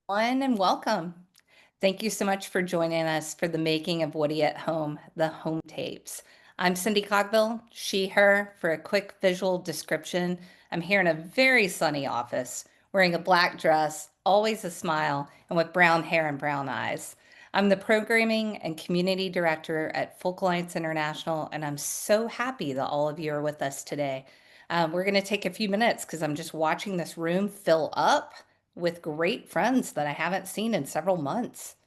And welcome. Thank you so much for joining us for the making of Woody at Home, the home tapes. I'm Cindy Cogbill, she, her. For a quick visual description, I'm here in a very sunny office, wearing a black dress, always a smile, and with brown hair and brown eyes. I'm the programming and community director at Folk Alliance International, and I'm so happy that all of you are with us today. We're going to take a few minutes because I'm just watching this room fill up with great friends that I haven't seen in several months.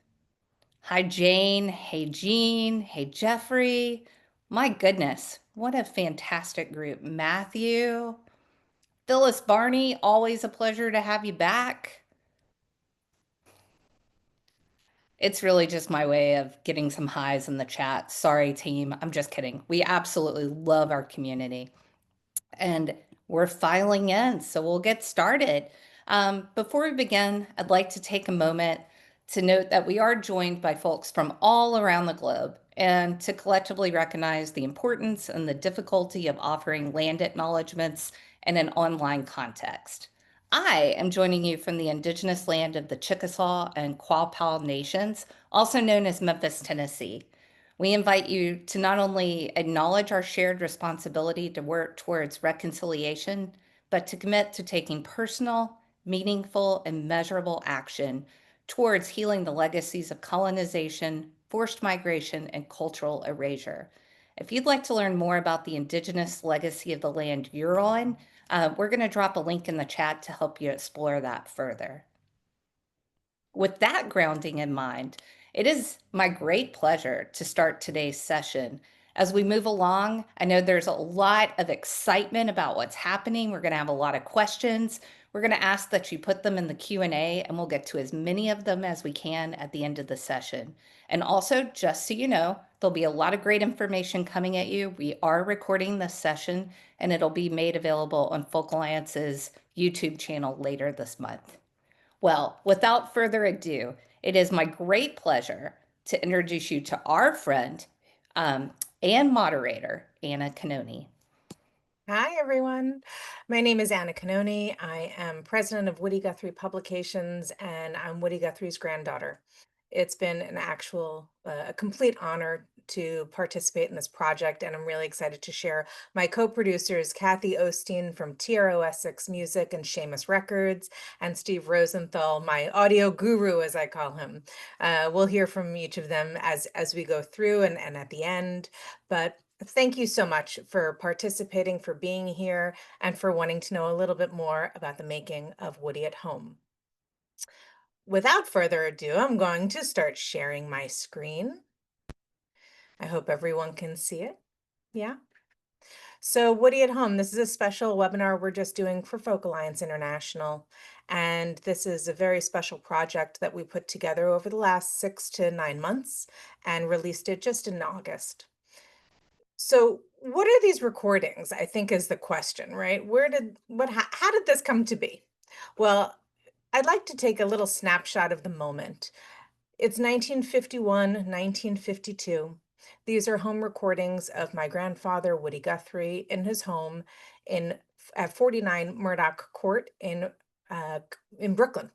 Hi, Jane. Hey, Jean. Hey, Jeffrey. My goodness, what a fantastic group. Matthew, Phyllis Barney, always a pleasure to have you back. It's really just my way of getting some highs in the chat. Sorry, team. I'm just kidding. We absolutely love our community. And we're filing in, so we'll get started. Before we begin, I'd like to take a moment to note that we are joined by folks from all around the globe and to collectively recognize the importance and the difficulty of offering land acknowledgements in an online context. I am joining you from the indigenous land of the Chickasaw and Quapaw Nations, also known as Memphis, Tennessee. We invite you to not only acknowledge our shared responsibility to work towards reconciliation, but to commit to taking personal, meaningful, and measurable action towards healing the legacies of colonization, forced migration, and cultural erasure. If you'd like to learn more about the Indigenous legacy of the land you're on, we're going to drop a link in the chat to help you explore that further. With that grounding in mind, it is my great pleasure to start today's session. As we move along, I know there's a lot of excitement about what's happening. We're going to have a lot of questions. We're going to ask that you put them in the Q&A, and we'll get to as many of them as we can at the end of the session. And also, just so you know, there'll be a lot of great information coming at you. We are recording this session, and it'll be made available on Folk Alliance's YouTube channel later this month. Well, without further ado, it is my great pleasure to introduce you to our friend and moderator, Anna Canoni. Hi, everyone. My name is Anna Canoni. I am president of Woody Guthrie Publications, and I'm Woody Guthrie's granddaughter. It's been a complete honor to participate in this project, and I'm really excited to share my co-producers, Kathy Osteen from TRO Essex Music and Shamus Records, and Steve Rosenthal, my audio guru, as I call him. We'll hear from each of them as we go through and at the end, but thank you so much for participating, for being here, and for wanting to know a little bit more about the making of Woody at Home. Without further ado, I'm going to start sharing my screen. I hope everyone can see it. Yeah. So Woody at Home, this is a special webinar we're just doing for Folk Alliance International. And this is a very special project that we put together over the last 6 to 9 months and released it just in August. So what are these recordings, I think is the question, right? How did this come to be? Well, I'd like to take a little snapshot of the moment. It's 1951, 1952. These are home recordings of my grandfather, Woody Guthrie, in his home at 49 Murdoch Court in Brooklyn.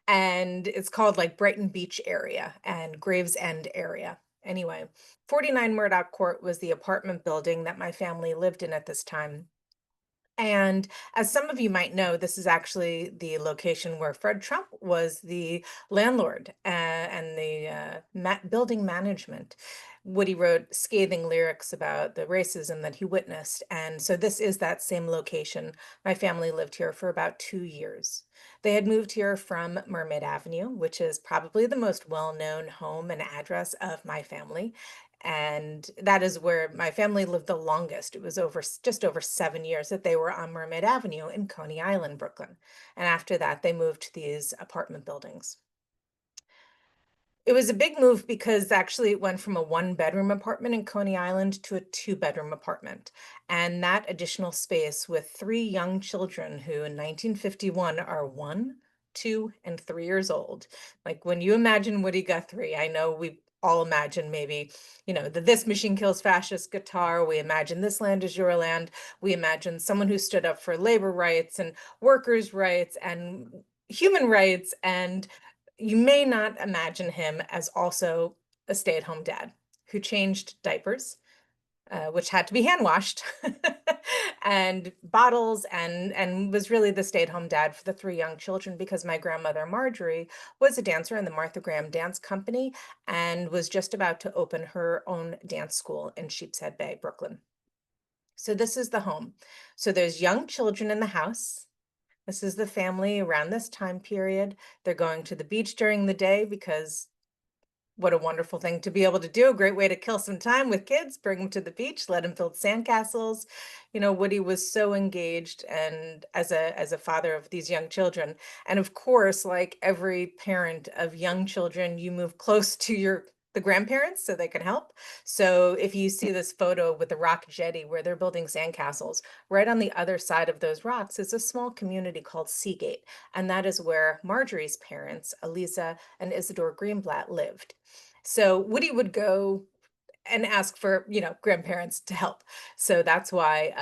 And it's called like Brighton Beach area and Gravesend area. Anyway, 49 Murdoch Court was the apartment building that my family lived in at this time. And as some of you might know, this is actually the location where Fred Trump was the landlord and the building management. Woody wrote scathing lyrics about the racism that he witnessed. And so this is that same location. My family lived here for about 2 years. They had moved here from Mermaid Avenue, which is probably the most well-known home and address of my family. And that is where my family lived the longest. It was just over 7 years that they were on Mermaid Avenue in Coney Island, Brooklyn. And after that, they moved to these apartment buildings. It was a big move because actually it went from a 1-bedroom apartment in Coney Island to a 2-bedroom apartment. And that additional space with 3 young children who in 1951 are 1, 2, and 3 years old. Like when you imagine Woody Guthrie, I know we all imagine maybe, the This Machine Kills Fascists guitar. We imagine This Land Is Your Land. We imagine someone who stood up for labor rights and workers' rights and human rights and you may not imagine him as also a stay-at-home dad who changed diapers, which had to be hand washed, and bottles, and was really the stay-at-home dad for the three young children because my grandmother Marjorie was a dancer in the Martha Graham Dance Company and was just about to open her own dance school in Sheepshead Bay, Brooklyn. So this is the home. So there's young children in the house. This is the family around this time period. They're going to the beach during the day because what a wonderful thing to be able to do. A great way to kill some time with kids, bring them to the beach, let them build sandcastles. You know, Woody was so engaged and as a father of these young children. And of course, like every parent of young children, you move close to the grandparents so they can help. So if you see this photo with the rock jetty where they're building sandcastles, right on the other side of those rocks is a small community called Seagate. And that is where Marjorie's parents, Eliza and Isidore Greenblatt, lived. So Woody would go and ask for, grandparents to help. So that's why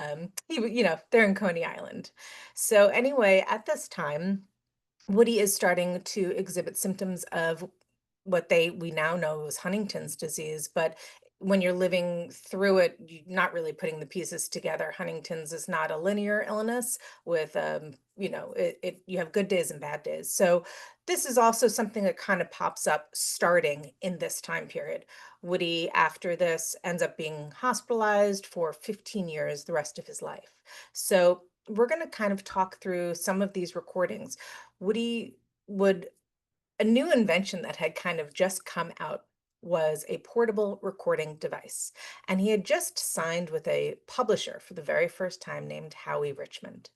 they're in Coney Island. So anyway, at this time, Woody is starting to exhibit symptoms of what we now know is Huntington's disease, but when you're living through it, you're not really putting the pieces together. Huntington's is not a linear illness with, you have good days and bad days. So this is also something that kind of pops up starting in this time period. Woody, after this, ends up being hospitalized for 15 years, the rest of his life. So we're going to kind of talk through some of these recordings. Woody would A new invention that had kind of just come out was a portable recording device. And he had just signed with a publisher for the very first time named Howie Richmond.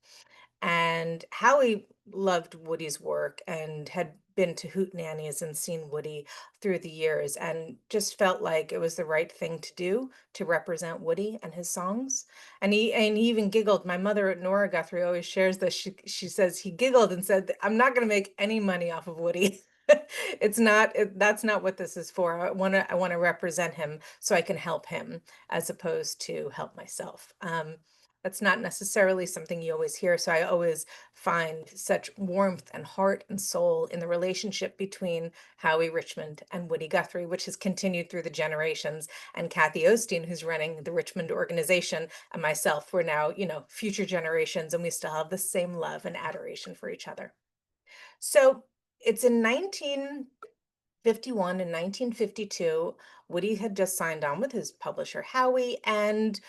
And Howie loved Woody's work and had been to Hootenannies and seen Woody through the years and just felt like it was the right thing to do to represent Woody and his songs. And he even giggled. My mother, Nora Guthrie, always shares this. She says he giggled and said, "I'm not going to make any money off of Woody." That's not what this is for. I want to represent him so I can help him as opposed to help myself. That's not necessarily something you always hear. So I always find such warmth and heart and soul in the relationship between Howie Richmond and Woody Guthrie, which has continued through the generations. And Kathy Osteen, who's running the Richmond organization, and myself, we're now, future generations, and we still have the same love and adoration for each other. So it's in 1951 and 1952. Woody had just signed on with his publisher, Howie, and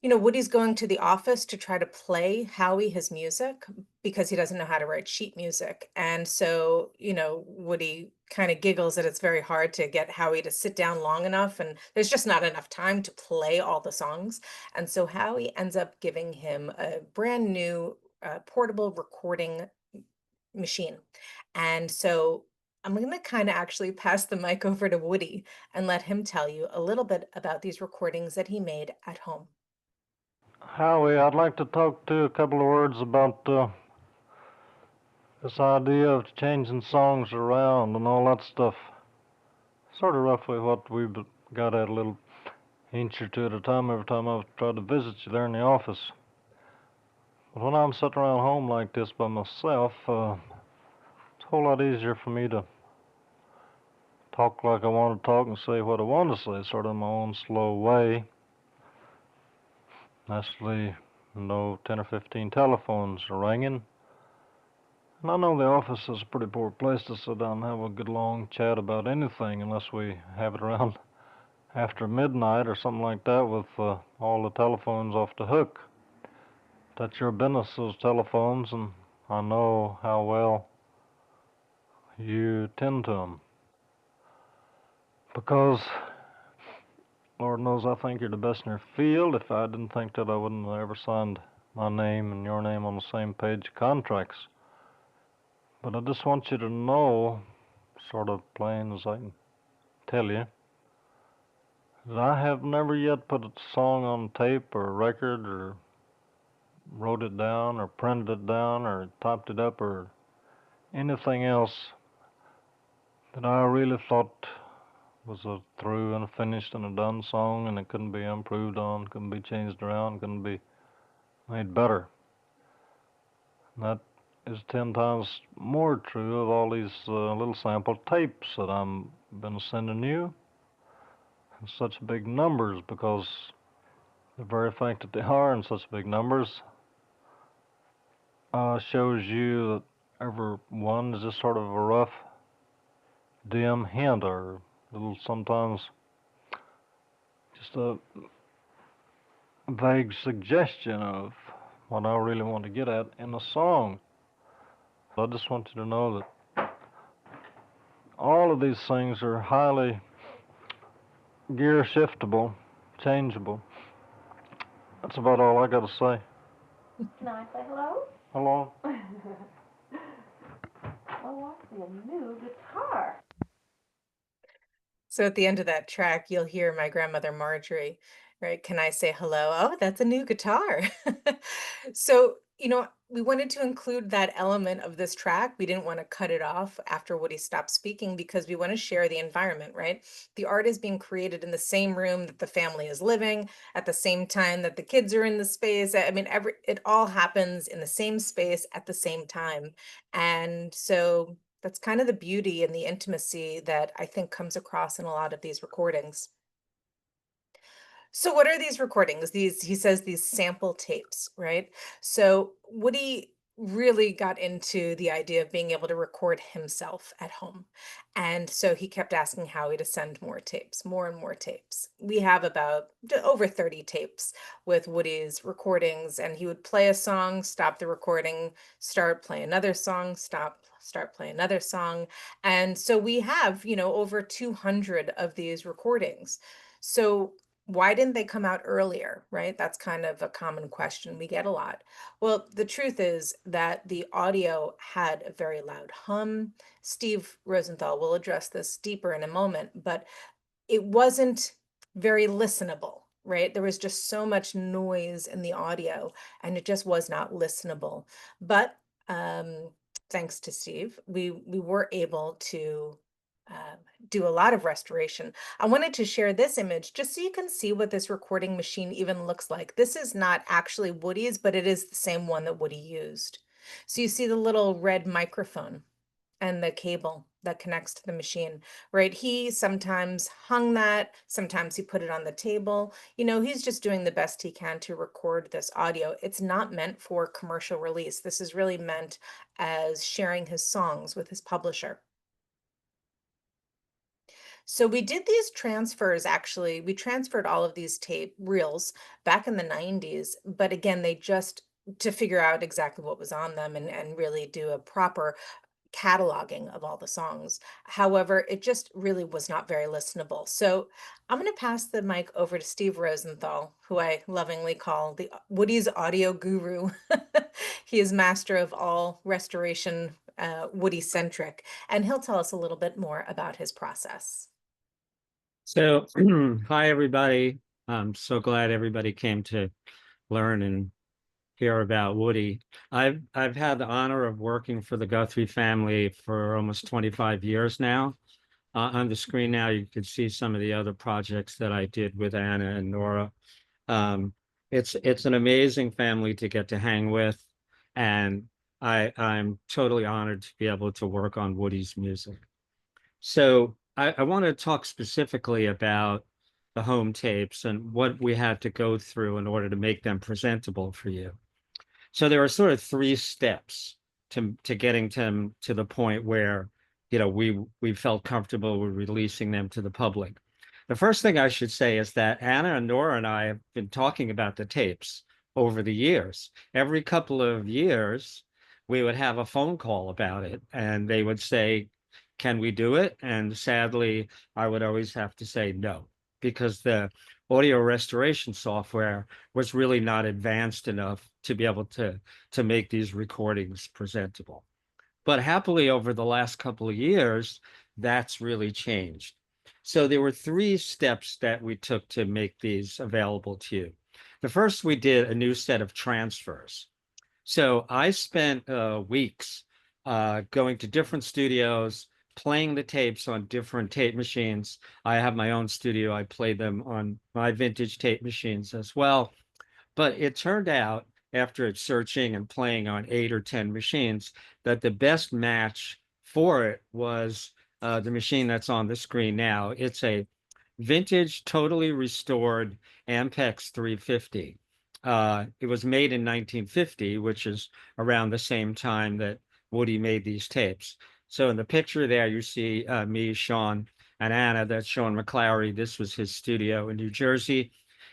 Woody's going to the office to try to play Howie his music because he doesn't know how to write sheet music. And so, Woody kind of giggles that it's very hard to get Howie to sit down long enough, and there's just not enough time to play all the songs. And so Howie ends up giving him a brand new portable recording machine. And so I'm going to kind of actually pass the mic over to Woody and let him tell you a little bit about these recordings that he made at home. Howie, I'd like to talk to you a couple of words about this idea of changing songs around and all that stuff. Sort of roughly what we've got at a little inch or two at a time every time I've tried to visit you there in the office. But when I'm sitting around home like this by myself, it's a whole lot easier for me to talk like I want to talk and say what I want to say, sort of in my own slow way. Naturally, 10 or 15 telephones are ringing. And I know the office is a pretty poor place to sit down and have a good long chat about anything unless we have it around after midnight or something like that with all the telephones off the hook. That's your business, those telephones, and I know how well you tend to them. Because, Lord knows, I think you're the best in your field. If I didn't think that, I wouldn't have ever signed my name and your name on the same page of contracts. But I just want you to know, sort of plain as I can tell you, that I have never yet put a song on tape or record or wrote it down or printed it down or typed it up or anything else that I really thought was a through and a finished and a done song and it couldn't be improved on, couldn't be changed around, couldn't be made better. And that is 10 times more true of all these little sample tapes that I'm been sending you in such big numbers, because the very fact that they are in such big numbers shows you that every one is just sort of a rough, dim hint, or little, sometimes just a vague suggestion of what I really want to get at in a song. I just want you to know that all of these things are highly gear shiftable, changeable. That's about all I got to say. Can I say hello? Hello? Oh, I see a new guitar. So at the end of that track, you'll hear my grandmother Marjorie, right? Can I say hello? Oh, that's a new guitar. So, we wanted to include that element of this track. We didn't want to cut it off after Woody stopped speaking because we want to share the environment, right? The art is being created in the same room that the family is living, at the same time that the kids are in the space. I mean, it all happens in the same space at the same time. And so that's kind of the beauty and the intimacy that I think comes across in a lot of these recordings. So what are these recordings? He says these sample tapes, right? So Woody really got into the idea of being able to record himself at home. And so he kept asking Howie to send more tapes, more and more tapes. We have about over 30 tapes with Woody's recordings, and he would play a song, stop the recording, start, play another song, stop, start, play another song. And so we have, over 200 of these recordings. So why didn't they come out earlier, right? That's kind of a common question we get a lot. Well, the truth is that the audio had a very loud hum. Steve Rosenthal will address this deeper in a moment, but it wasn't very listenable, right? There was just so much noise in the audio and it just was not listenable. But thanks to Steve, we were able to do a lot of restoration. I wanted to share this image just so you can see what this recording machine even looks like. This is not actually Woody's, but it is the same one that Woody used. So you see the little red microphone and the cable that connects to the machine, right? He sometimes hung that, sometimes he put it on the table. He's just doing the best he can to record this audio. It's not meant for commercial release. This is really meant as sharing his songs with his publisher. So we did these transfers, actually. We transferred all of these tape reels back in the 90s, but again, they just to figure out exactly what was on them and really do a proper cataloging of all the songs. However, it just really was not very listenable. So I'm going to pass the mic over to Steve Rosenthal, who I lovingly call the Woody's audio guru. He is master of all restoration, Woody centric, and he'll tell us a little bit more about his process. So, hi everybody. I'm so glad everybody came to learn and hear about Woody. I've had the honor of working for the Guthrie family for almost 25 years now. On the screen now, you can see some of the other projects that I did with Anna and Nora. It's an amazing family to get to hang with, and I'm totally honored to be able to work on Woody's music. So I want to talk specifically about the home tapes and what we had to go through in order to make them presentable for you. So there are sort of three steps to getting them to the point where, we felt comfortable with releasing them to the public. The first thing I should say is that Anna and Nora and I have been talking about the tapes over the years. Every couple of years, we would have a phone call about it, and they would say, can we do it? And sadly, I would always have to say no, because the audio restoration software was really not advanced enough to be able to make these recordings presentable. But happily, over the last couple of years, that's really changed. So there were three steps that we took to make these available to you. The first, we did a new set of transfers. So I spent weeks going to different studios, playing the tapes on different tape machines. I have my own studio. I play them on my vintage tape machines as well. But it turned out after searching and playing on 8 or 10 machines, that the best match for it was the machine that's on the screen now. It's a vintage, totally restored Ampex 350. It was made in 1950, which is around the same time that Woody made these tapes. So in the picture there, you see me, Sean, and Anna. That's Sean McClary. This was his studio in New Jersey.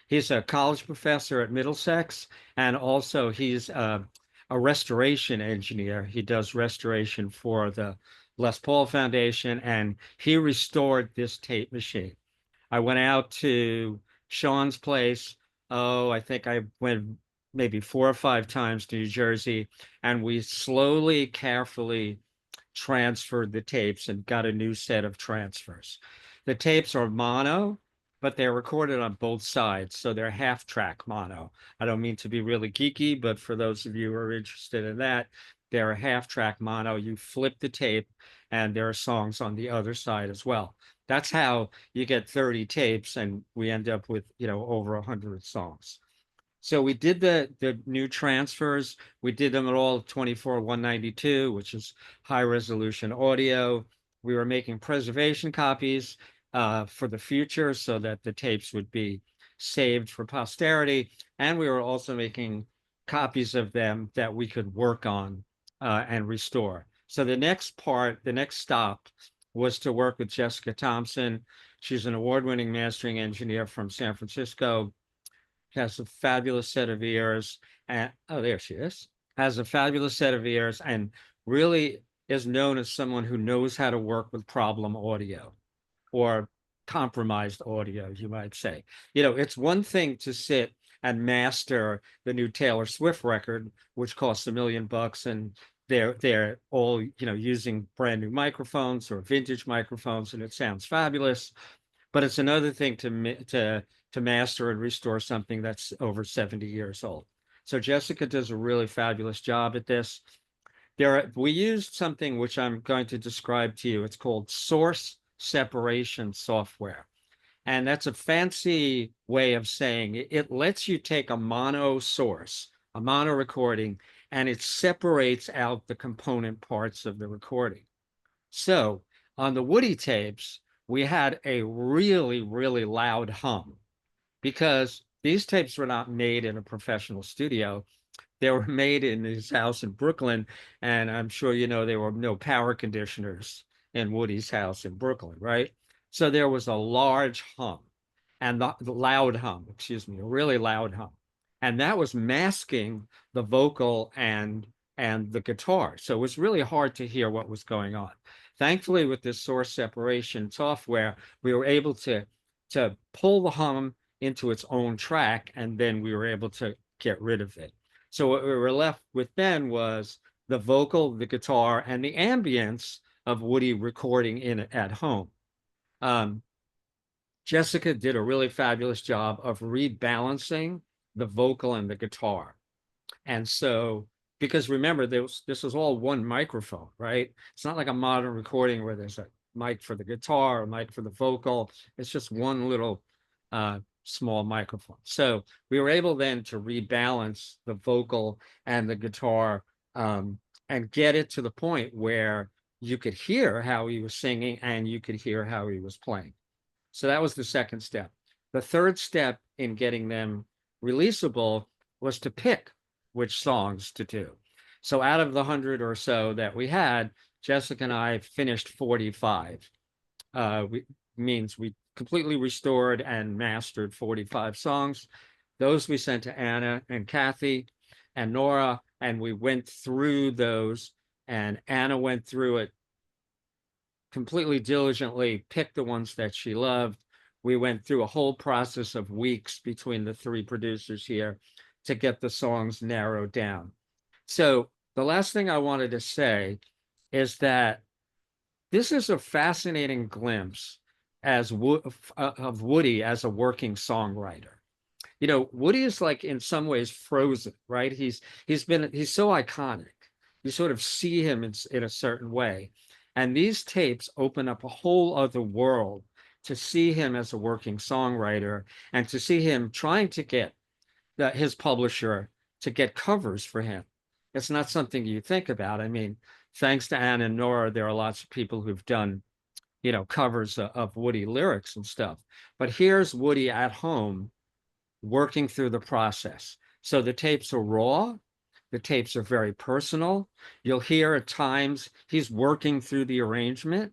He's a college professor at Middlesex, and also he's a restoration engineer. He does restoration for the Les Paul Foundation, and he restored this tape machine. I went out to Sean's place. Oh, I think I went maybe 4 or 5 times to New Jersey, and we slowly, carefully transferred the tapes and got a new set of transfers. The tapes are mono, but they're recorded on both sides, so they're half track mono. I don't mean to be really geeky, but for those of you who are interested in that, they're a half track mono. You flip the tape, and there are songs on the other side as well. That's how you get 30 tapes, and we end up with, over 100 songs. So we did the new transfers. We did them at all 24-192, which is high resolution audio. We were making preservation copies for the future so that the tapes would be saved for posterity. And we were also making copies of them that we could work on and restore. So the next stop was to work with Jessica Thompson. She's an award-winning mastering engineer from San Francisco, has a fabulous set of ears, and oh, there she is. Has a fabulous set of ears, and really is known as someone who knows how to work with problem audio or compromised audio, you might say. It's one thing to sit and master the new Taylor Swift record, which costs $1 million, and they're all using brand new microphones or vintage microphones, and it sounds fabulous. But it's another thing to master and restore something that's over 70 years old. So Jessica does a really fabulous job at this. We used something which I'm going to describe to you. It's called source separation software. And that's a fancy way of saying it lets you take a mono source, a mono recording, and it separates out the component parts of the recording. So on the Woody tapes, we had a really, really loud hum because these tapes were not made in a professional studio. They were made in his house in Brooklyn, and I'm sure there were no power conditioners in Woody's house in Brooklyn, right? So there was a large hum, and the loud hum, excuse me, a really loud hum, and that was masking the vocal and the guitar. So it was really hard to hear what was going on. Thankfully, with this source separation software, we were able to pull the hum into its own track, and then we were able to get rid of it. So what we were left with then was the vocal, the guitar, and the ambience of Woody recording at home. Jessica did a really fabulous job of rebalancing the vocal and the guitar. And so, because remember, this was all one microphone, right? It's not like a modern recording where there's a mic for the guitar, a mic for the vocal. It's just one little small microphone. So we were able then to rebalance the vocal and the guitar and get it to the point where you could hear how he was singing and you could hear how he was playing. So that was the second step. The third step in getting them releasable was to pick which songs to do. So out of the 100 or so that we had, Jessica and I finished 45. Means we completely restored and mastered 45 songs. Those we sent to Anna and Kathy and Nora, and we went through those, and Anna went through it completely diligently, picked the ones that she loved. We went through a whole process of weeks between the three producers here to get the songs narrowed down. So the last thing I wanted to say is that this is a fascinating glimpse of Woody as a working songwriter. Woody is like in some ways frozen, right? He's so iconic. You sort of see him in a certain way. And these tapes open up a whole other world to see him as a working songwriter and to see him trying to get his publisher to get covers for him. It's not something you think about. I mean, thanks to Ann and Nora, there are lots of people who've done, covers of Woody lyrics and stuff. But here's Woody at home working through the process. So the tapes are raw. The tapes are very personal. You'll hear at times he's working through the arrangement.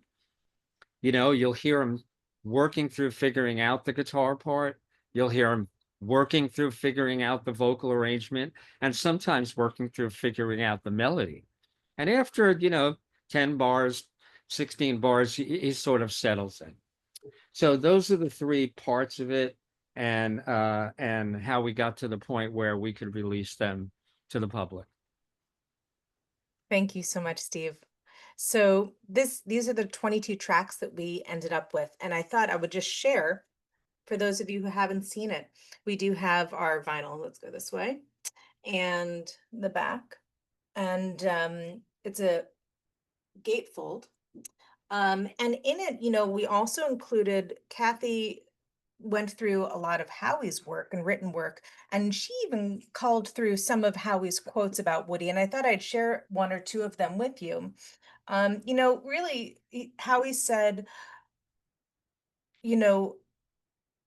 You'll hear him working through figuring out the guitar part. You'll hear him working through figuring out the vocal arrangement, and sometimes working through figuring out the melody. And after, 10 bars, 16 bars, he sort of settles in. So those are the three parts of it, and how we got to the point where we could release them to the public. Thank you so much, Steve. So these are the 22 tracks that we ended up with, and I thought I would just share for those of you who haven't seen it. We do have our vinyl. Let's go this way, and the back, and it's a gatefold. And in it, we also included, Kathy went through a lot of Howie's work and written work, and she even called through some of Howie's quotes about Woody, and I thought I'd share one or two of them with you. Really, Howie said,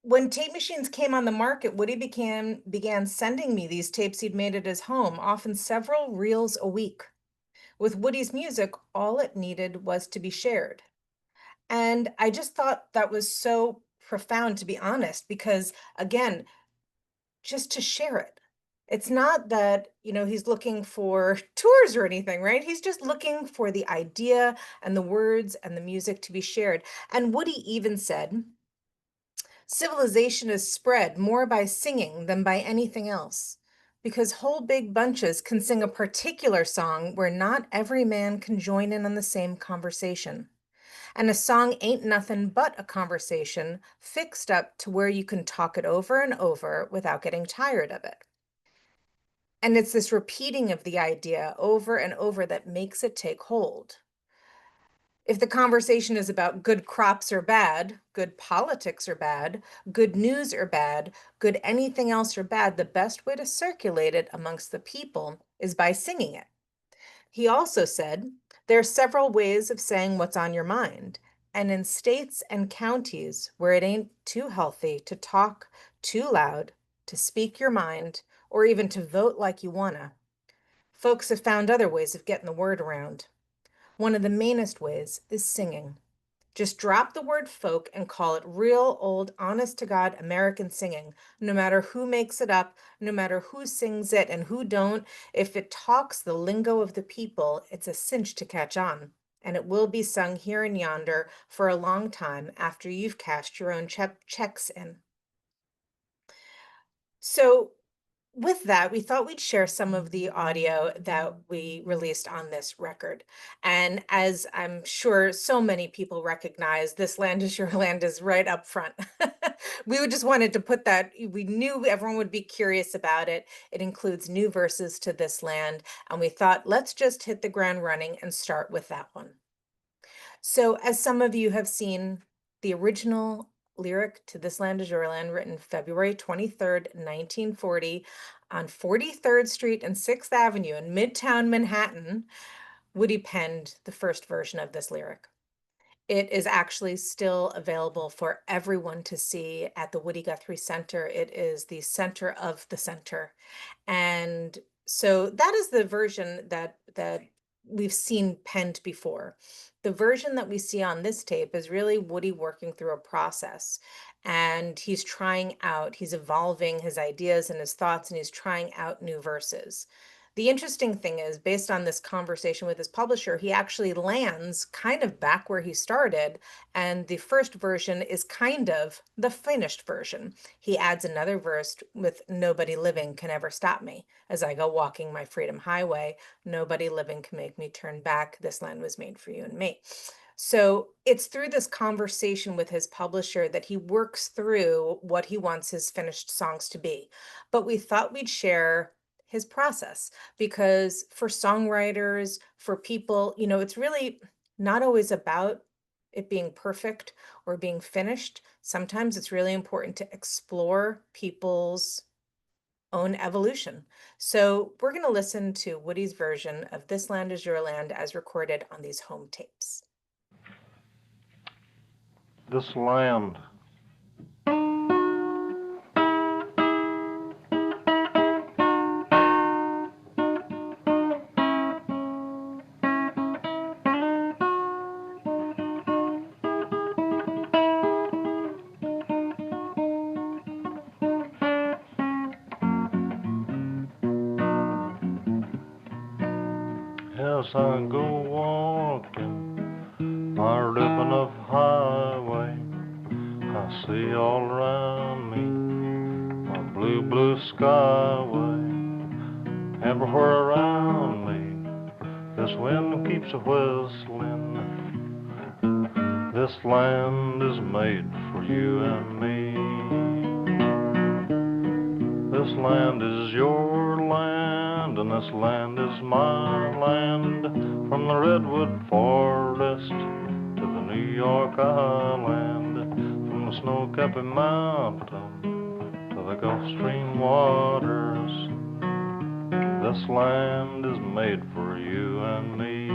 when tape machines came on the market, Woody began sending me these tapes he'd made at his home, often several reels a week. With Woody's music, all it needed was to be shared. And I just thought that was so profound, to be honest, because again, just to share it. It's not that, he's looking for tours or anything, right? He's just looking for the idea and the words and the music to be shared. And Woody even said, civilization is spread more by singing than by anything else, because whole big bunches can sing a particular song where not every man can join in on the same conversation. And a song ain't nothing but a conversation fixed up to where you can talk it over and over without getting tired of it. And it's this repeating of the idea over and over that makes it take hold. If the conversation is about good crops or bad, good politics or bad, good news or bad, good anything else or bad, the best way to circulate it amongst the people is by singing it. He also said, there are several ways of saying what's on your mind, and in states and counties where it ain't too healthy to talk too loud, to speak your mind, or even to vote like you wanna, folks have found other ways of getting the word around. One of the mainest ways is singing. Just drop the word folk and call it real old, honest to God American singing. No matter who makes it up, no matter who sings it and who don't, if it talks the lingo of the people, it's a cinch to catch on. And it will be sung here and yonder for a long time after you've cashed your own checks in. So with that, we thought we'd share some of the audio that we released on this record. And as I'm sure so many people recognize, This Land Is Your Land is right up front. We just wanted to put that, we knew everyone would be curious about it. It includes new verses to This Land, and we thought, let's just hit the ground running and start with that one. So as some of you have seen, the original lyric to This Land Is Your Land, written February 23rd, 1940, on 43rd Street and 6th Avenue in Midtown Manhattan, Woody penned the first version of this lyric. It is actually still available for everyone to see at the Woody Guthrie Center. It is the center of the center. And so that is the version that we've seen penned before. The version that we see on this tape is really Woody working through a process, and he's trying out, he's evolving his ideas and his thoughts, and he's trying out new verses. The interesting thing is, based on this conversation with his publisher, he actually lands kind of back where he started, and the first version is kind of the finished version. He adds another verse with nobody living can ever stop me. As I go walking my freedom highway, nobody living can make me turn back. This land was made for you and me. So it's through this conversation with his publisher that he works through what he wants his finished songs to be. But we thought we'd share his process, because for songwriters, for people, it's really not always about it being perfect or being finished. Sometimes it's really important to explore people's own evolution. So we're going to listen to Woody's version of This Land Is Your Land as recorded on these home tapes. This land. As I go walking my ribbon of highway, I see all around me a blue, blue skyway. Everywhere around me, this wind keeps a whistling. This land is made for you and me. This land is your land, and this land is my land. From the redwood forest to the New York Island, from the snow-capped mountain to the Gulf Stream waters, this land is made for you and me.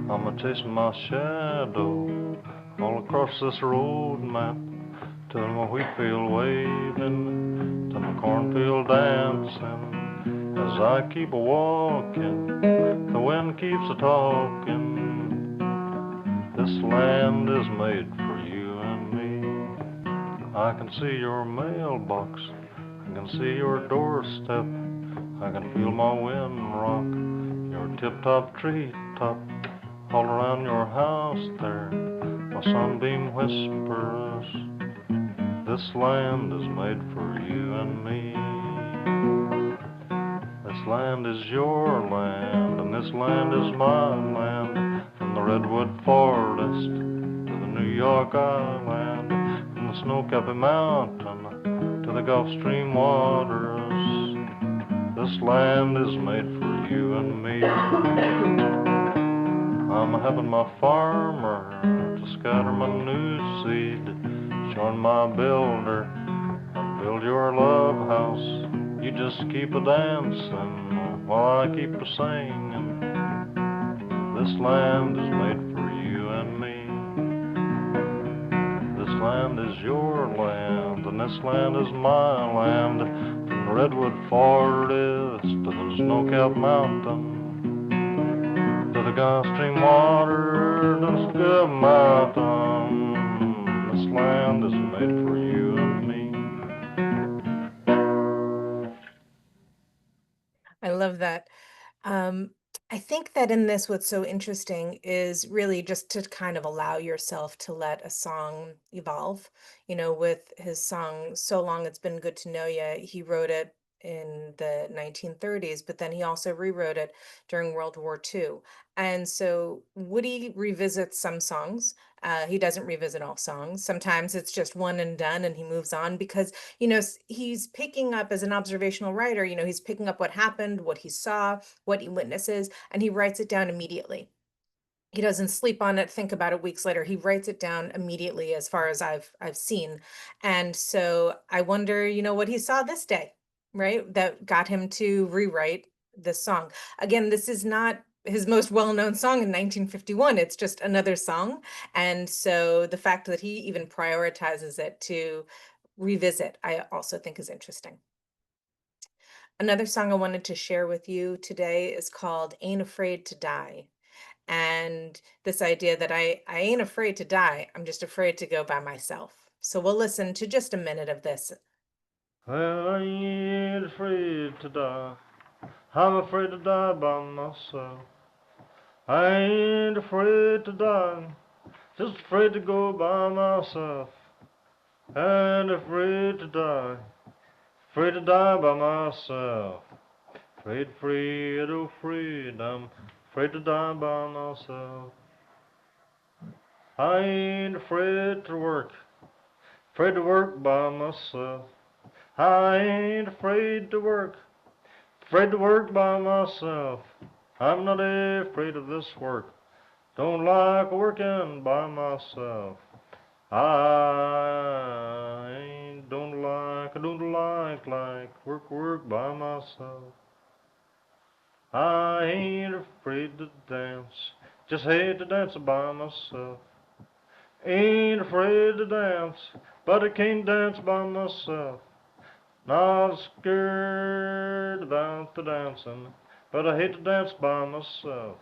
I'm a-chasing my shadow all across this road map, till my wheat field waving, till my cornfield dancing. As I keep a-walking, the wind keeps a-talking. This land is made for you and me. I can see your mailbox, I can see your doorstep, I can feel my wind rock your tip-top treetop. All around your house there, my sunbeam whispers, this land is made for you and me. This land is your land, and this land is my land. From the redwood forest to the New York Island, from the snow-capped mountain to the Gulf Stream waters, this land is made for you and me. I'm having my farmer to scatter my new seed, showing my builder build your love house. You just keep a-dancing while I keep a-singing. This land is made for you and me. This land is your land, and this land is my land. From the redwood forest to the snow-capped mountain, to the Gulf Stream water, to the Snow Mountain. This land is made for you and me. I love that. Um, I think that in this, what's so interesting is really just to kind of allow yourself to let a song evolve. You know, with his song "So Long It's Been Good to Know Ya," he wrote it in the 1930s, but then he also rewrote it during World War II. And so Woody revisits some songs. He doesn't revisit all songs. Sometimes it's just one and done, and he moves on because he's picking up as an observational writer, he's picking up what happened, what he saw, what he witnesses, and he writes it down immediately. He doesn't sleep on it, think about it weeks later. He writes it down immediately as far as I've seen. And so I wonder, what he saw this day, right? That got him to rewrite this song. Again, this is not his most well-known song in 1951. It's just another song. And so the fact that he even prioritizes it to revisit, I also think is interesting. Another song I wanted to share with you today is called Ain't Afraid to Die. And this idea that I ain't afraid to die, I'm just afraid to go by myself. So we'll listen to just a minute of this. Well, I ain't afraid to die. I'm afraid to die by myself. I ain't afraid to die, just afraid to go by myself. And afraid to die by myself. Afraid, oh freedom, afraid to die by myself. I ain't afraid to work by myself. I ain't afraid to work by myself. I'm not afraid of this work, don't like working by myself. I don't like work by myself. I ain't afraid to dance, just hate to dance by myself. Ain't afraid to dance, but I can't dance by myself. Not scared about the dancing, but I hate to dance by myself.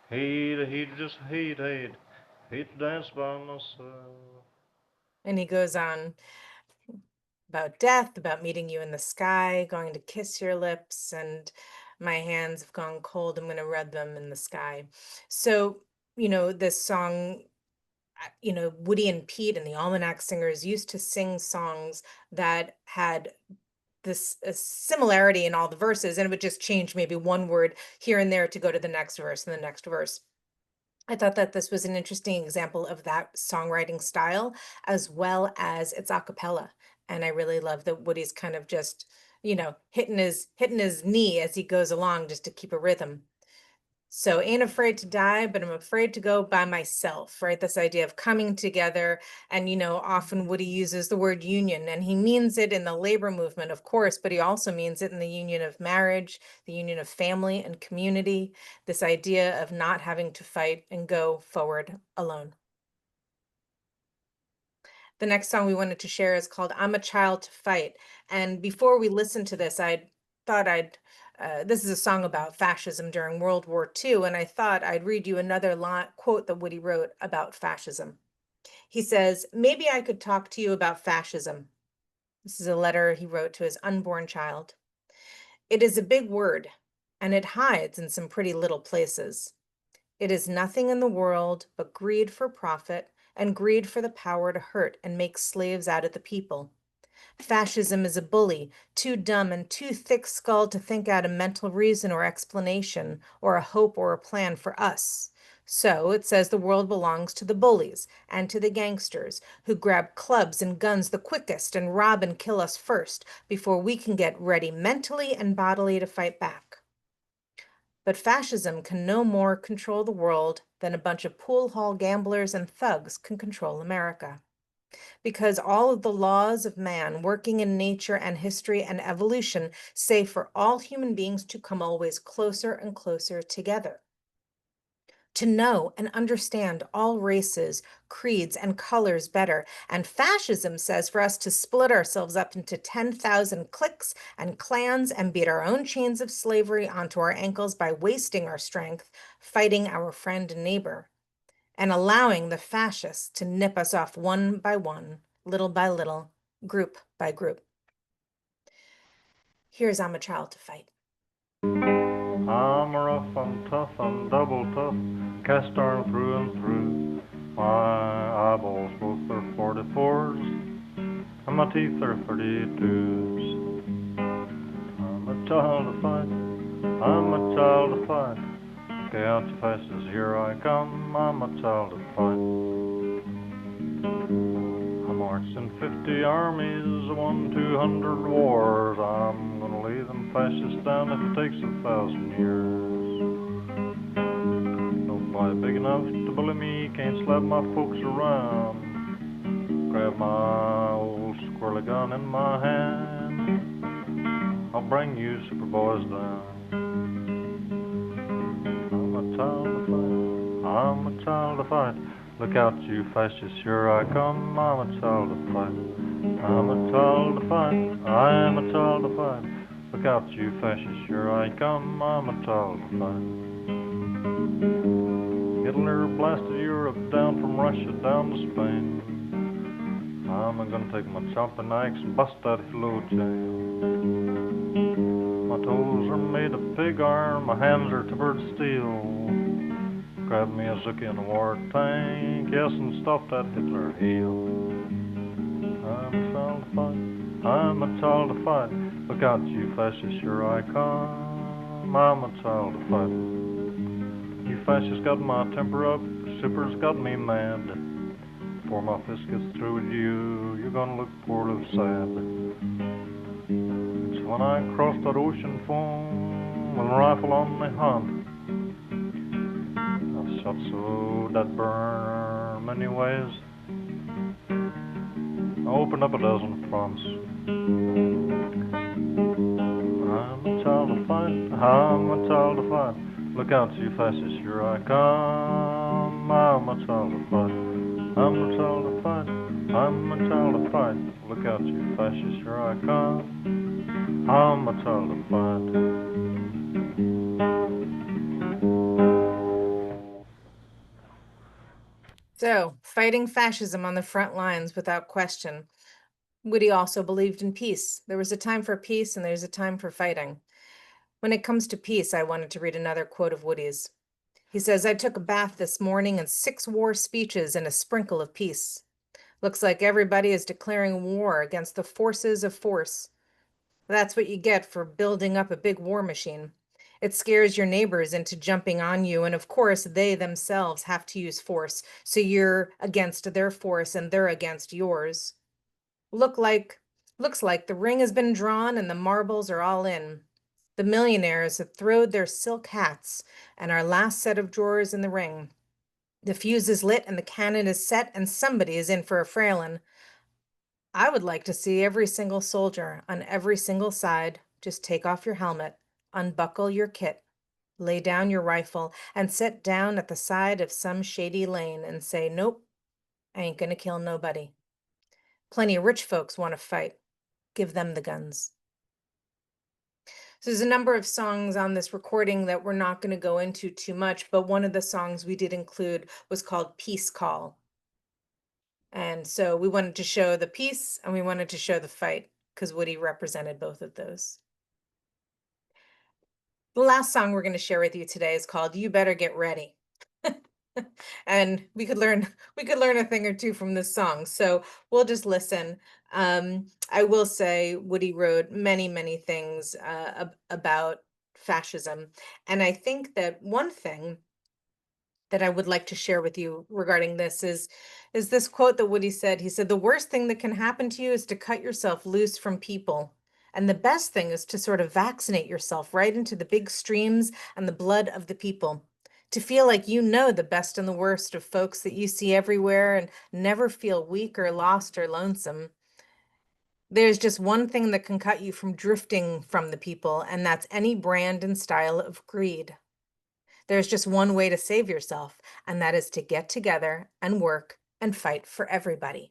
Just hate to dance by myself. And he goes on about death, about meeting you in the sky, going to kiss your lips, and my hands have gone cold. I'm going to rub them in the sky. So, this song, Woody and Pete and the Almanac Singers used to sing songs that had this a similarity in all the verses, and it would just change maybe one word here and there to go to the next verse and the next verse. I thought that this was an interesting example of that songwriting style, as well as its a cappella. And I really love that Woody's kind of just, hitting his knee as he goes along just to keep a rhythm. So ain't afraid to die, but I'm afraid to go by myself, right? This idea of coming together. And, often Woody uses the word union, and he means it in the labor movement, of course, but he also means it in the union of marriage, the union of family and community, this idea of not having to fight and go forward alone. The next song we wanted to share is called I'm a Child to Fight. And before we listen to this, this is a song about fascism during World War II, and I thought I'd read you another quote that Woody wrote about fascism. He says, "Maybe I could talk to you about fascism." This is a letter he wrote to his unborn child. "It is a big word, and it hides in some pretty little places. It is nothing in the world but greed for profit and greed for the power to hurt and make slaves out of the people. Fascism is a bully, too dumb and too thick-skulled to think out a mental reason or explanation or a hope or a plan for us. So it says the world belongs to the bullies and to the gangsters who grab clubs and guns the quickest and rob and kill us first before we can get ready mentally and bodily to fight back. But fascism can no more control the world than a bunch of pool hall gamblers and thugs can control America. Because all of the laws of man working in nature and history and evolution say for all human beings to come always closer and closer together. To know and understand all races, creeds, and colors better. And fascism says for us to split ourselves up into 10,000 cliques and clans and beat our own chains of slavery onto our ankles by wasting our strength, fighting our friend and neighbor, and allowing the fascists to nip us off one by one, little by little, group by group. Here's I'm a Child to Fight. I'm rough, I'm tough, I'm double tough, cast iron through and through. My eyeballs both are 44s, and my teeth are 32s. I'm a child to fight, I'm a child to fight. Look out, you fascists, here I come, I'm a child to fight. I marched in 50 armies, won 200 wars. I'm gonna lay them fascists down if it takes 1,000 years. Nobody big enough to bully me, can't slap my folks around. Grab my old squirrely gun in my hand, I'll bring you superboys down. I'm a child to fight, I'm a child to fight. Look out, you fascists, here I come, I'm a child to fight. I'm a child to fight, I'm a child to fight. Look out, you fascists, here I come, I'm a child to fight. Hitler blasted Europe down from Russia down to Spain. I'm gonna take my chopping axe and bust that hello chain. My toes are made of pig iron, my hands are tempered steel. Grab me a Zuki in a war tank, yes, and stop that Hitler heel. I'm a child to fight, I'm a child to fight. Look out, you fascists, here I come, I'm a child to fight. You fascists got my temper up, supers got me mad. Before my fist gets through with you, you're gonna look poor and sad. It's when I cross that ocean foam with a rifle on my hunt. I've shot so that burn many ways. I'll open up a dozen, I promise. I'm a child of fight, I'm a child of fight. Look out, you fascists, here I come. I'm a child of fight, I'm a child of fight, I'm a child of fight. Look out, you fascists, here I come. I'm a child of fight. So, fighting fascism on the front lines without question. Woody also believed in peace. There was a time for peace and there's a time for fighting. When it comes to peace, I wanted to read another quote of Woody's. He says, I took a bath this morning and 6 war speeches and a sprinkle of peace. Looks like everybody is declaring war against the forces of force. That's what you get for building up a big war machine. It scares your neighbors into jumping on you, and of course, they themselves have to use force, so you're against their force and they're against yours. Looks like the ring has been drawn and the marbles are all in. The millionaires have thrown their silk hats and our last set of drawers in the ring. The fuse is lit and the cannon is set, and somebody is in for a fralin'. I would like to see every single soldier on every single side just take off your helmet, unbuckle your kit, lay down your rifle, and sit down at the side of some shady lane and say, nope, I ain't gonna kill nobody. Plenty of rich folks want to fight. Give them the guns. So there's a number of songs on this recording that we're not going to go into too much, but one of the songs we did include was called Peace Call. And so we wanted to show the peace and we wanted to show the fight because Woody represented both of those. The last song we're going to share with you today is called You Better Get Ready. And we could learn a thing or two from this song. So we'll just listen. I will say Woody wrote many things about fascism. And I think that one thing that I would like to share with you regarding this is this quote that Woody said. He said, the worst thing that can happen to you is to cut yourself loose from people. And the best thing is to sort of vaccinate yourself right into the big streams and the blood of the people. To feel like you know the best and the worst of folks that you see everywhere and never feel weak or lost or lonesome. There's just one thing that can cut you from drifting from the people, and that's any brand and style of greed. There's just one way to save yourself, and that is to get together and work and fight for everybody.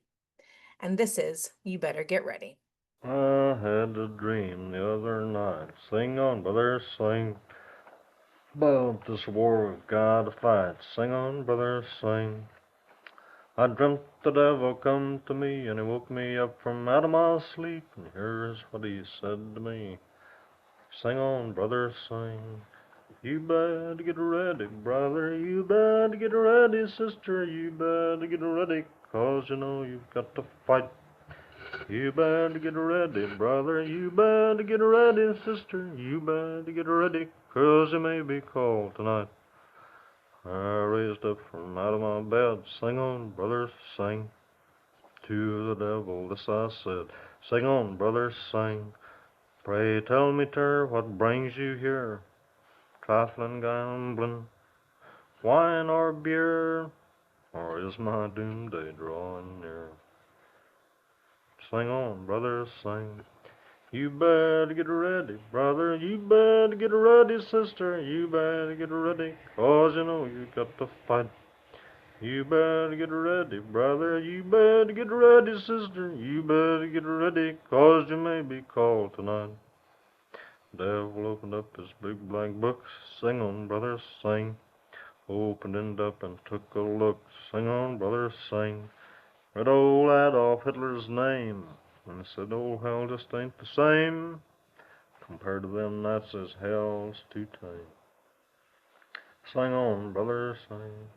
And this is You Better Get Ready. I had a dream the other night. Sing on, brother, sing. About this war we've got to fight. Sing on, brother, sing. I dreamt the devil come to me, and he woke me up from out of my sleep, and here's what he said to me. Sing on, brother, sing. You better get ready, brother, you better get ready, sister, you better get ready, 'cause you know you've got to fight. You better get ready, brother, you better get ready, sister, you better get ready, 'cause you may be called tonight. I raised up from out of my bed, sing on, brother, sing. To the devil this I said, sing on, brother, sing. Pray tell me, tir, what brings you here? Trifling, gambling, wine or beer, or is my doomsday drawing near? Sing on, brother, sing. You better get ready, brother, you better get ready, sister, you better get ready, 'cause you know you got to fight. You better get ready, brother, you better get ready, sister, you better get ready, 'cause you may be called tonight. Devil opened up his big black book, sing on, brother, sing. Opened it up and took a look, sing on, brother, sing. Read old Adolf Hitler's name, and said, oh, hell just ain't the same. Compared to them Nazis, hell's too tame. Sing on, brother, sing.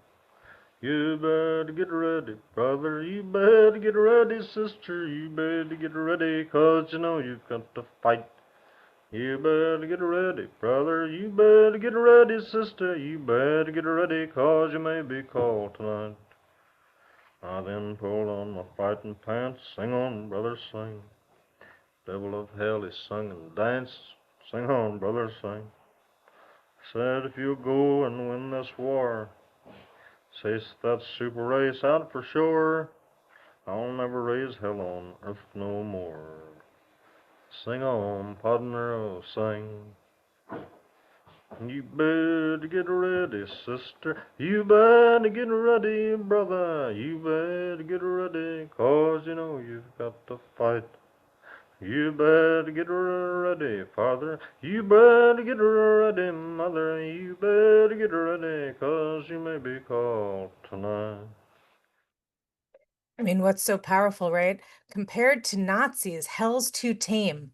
You better get ready, brother, you better get ready, sister, you better get ready, 'cause you know you've got to fight. You better get ready, brother, you better get ready, sister, you better get ready, 'cause you may be called tonight. I then pulled on my fighting pants, sing on, brother, sing. Devil of hell, he sung and danced, sing on, brother, sing. Said if you go and win this war, says that super race out for sure. I'll never raise hell on earth no more. Sing on, partner, oh, sing. You better get ready, sister. You better get ready, brother. You better get ready, 'cause you know you've got to fight. You better get ready, father. You better get ready, mother. You better get ready, 'cause you may be called tonight. I mean, what's so powerful, right? Compared to Nazis, hell's too tame.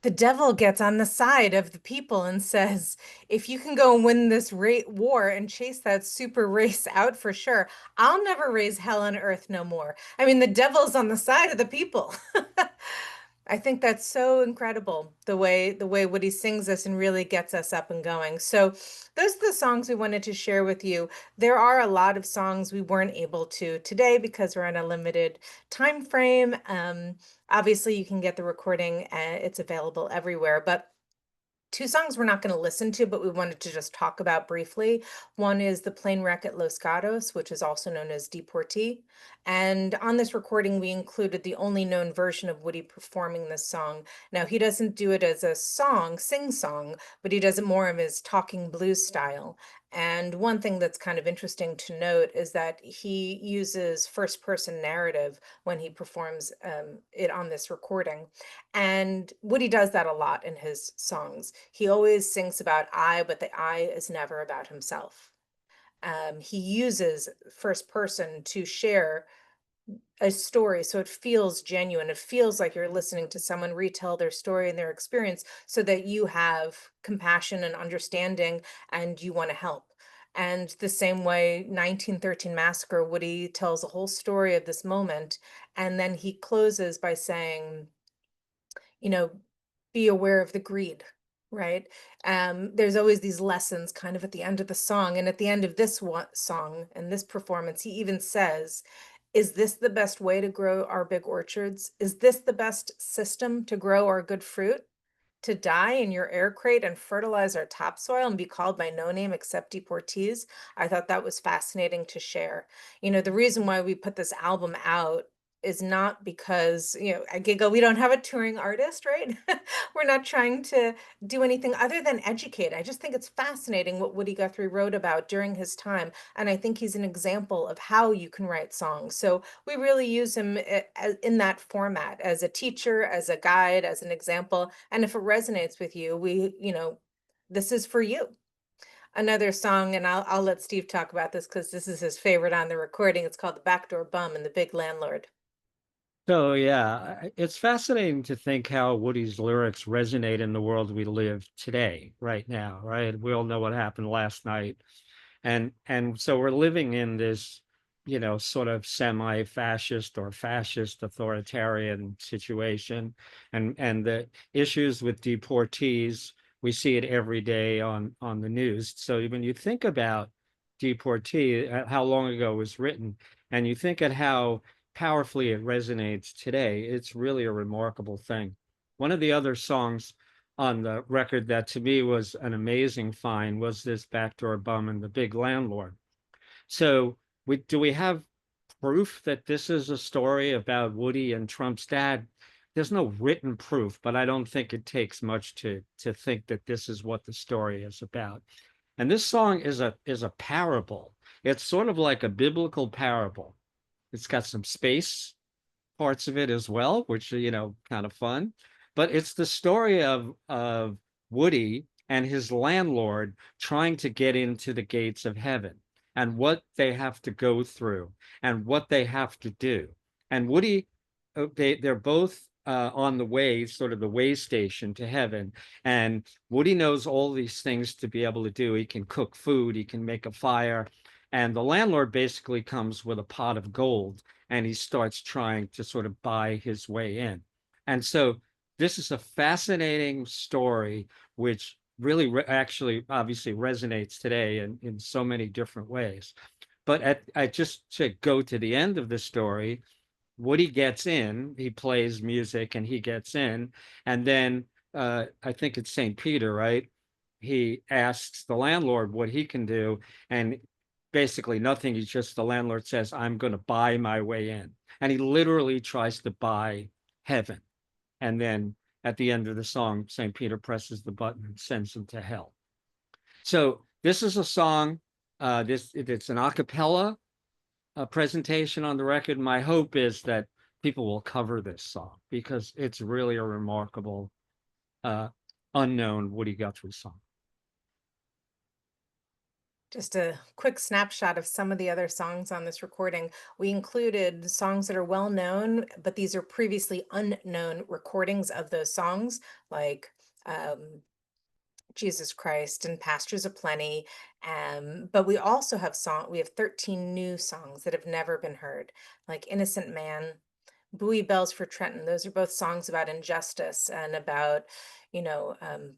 The devil gets on the side of the people and says, if you can go and win this war and chase that super race out for sure, I'll never raise hell on earth no more. I mean, the devil's on the side of the people. I think that's so incredible, the way Woody sings this and really gets us up and going. So those are the songs we wanted to share with you. There are a lot of songs we weren't able to today because we're on a limited time frame. Obviously, you can get the recording, it's available everywhere, but two songs we're not going to listen to, but we wanted to just talk about briefly. One is The Plane Wreck at Los Gatos, which is also known as Deportee. And on this recording, we included the only known version of Woody performing this song. Now, he doesn't do it as a sing song, but he does it more of his talking blues style. And one thing that's kind of interesting to note is that he uses first person narrative when he performs it on this recording. And Woody does that a lot in his songs. He always sings about I, but the I is never about himself. He uses first person to share a story so it feels genuine. It feels like you're listening to someone retell their story and their experience so that you have compassion and understanding and you want to help. And the same way, 1913 Massacre, Woody tells a whole story of this moment, and then he closes by saying, you know, be aware of the greed, right? There's always these lessons kind of at the end of the song. And at the end of this song and this performance, he even says, is this the best way to grow our big orchards? Is this the best system to grow our good fruit? To die in your air crate and fertilize our topsoil and be called by no name except deportees? I thought that was fascinating to share. You know, the reason why we put this album out is not because, you know, I giggle, we don't have a touring artist, right? We're not trying to do anything other than educate. I just think it's fascinating what Woody Guthrie wrote about during his time. And I think he's an example of how you can write songs. So we really use him in that format as a teacher, as a guide, as an example. And if it resonates with you, this is for you. Another song, and I'll let Steve talk about this because this is his favorite on the recording. It's called The Backdoor Bum and the Big Landlord. So yeah, it's fascinating to think how Woody's lyrics resonate in the world we live today, right now, right? We all know what happened last night. And so we're living in this, sort of semi-fascist or fascist authoritarian situation. And the issues with deportees, we see it every day on the news. So when you think about deportee, how long ago it was written, and you think at how powerfully it resonates today, it's really a remarkable thing. One of the other songs on the record that to me was an amazing find was this Backdoor Bum and the Big Landlord. So do we have proof that this is a story about Woody and Trump's dad? There's no written proof, but I don't think it takes much to think that this is what the story is about. And this song is a parable. It's sort of like a biblical parable. It's got some space parts of it as well, which are, kind of fun. But it's the story of Woody and his landlord trying to get into the gates of heaven and what they have to go through and what they have to do. And Woody, they're both on the way, sort of the way station to heaven. And Woody knows all these things to be able to do. He can cook food, he can make a fire. And the landlord basically comes with a pot of gold and he starts trying to sort of buy his way in. And so this is a fascinating story, which really actually obviously resonates today in so many different ways. But just to go to the end of the story, Woody gets in, he plays music and he gets in. And then I think it's St. Peter, right? He asks the landlord what he can do. And basically nothing. He's just, the landlord says, I'm going to buy my way in. And he literally tries to buy heaven. And then at the end of the song, St. Peter presses the button and sends him to hell. So this is a song, it's an a cappella presentation on the record. My hope is that people will cover this song because it's really a remarkable unknown Woody Guthrie song. Just a quick snapshot of some of the other songs on this recording. We included songs that are well known, but these are previously unknown recordings of those songs, like Jesus Christ and Pastures of Plenty. But we also have we have 13 new songs that have never been heard, like Innocent Man, Bowie Bells for Trenton. Those are both songs about injustice and about,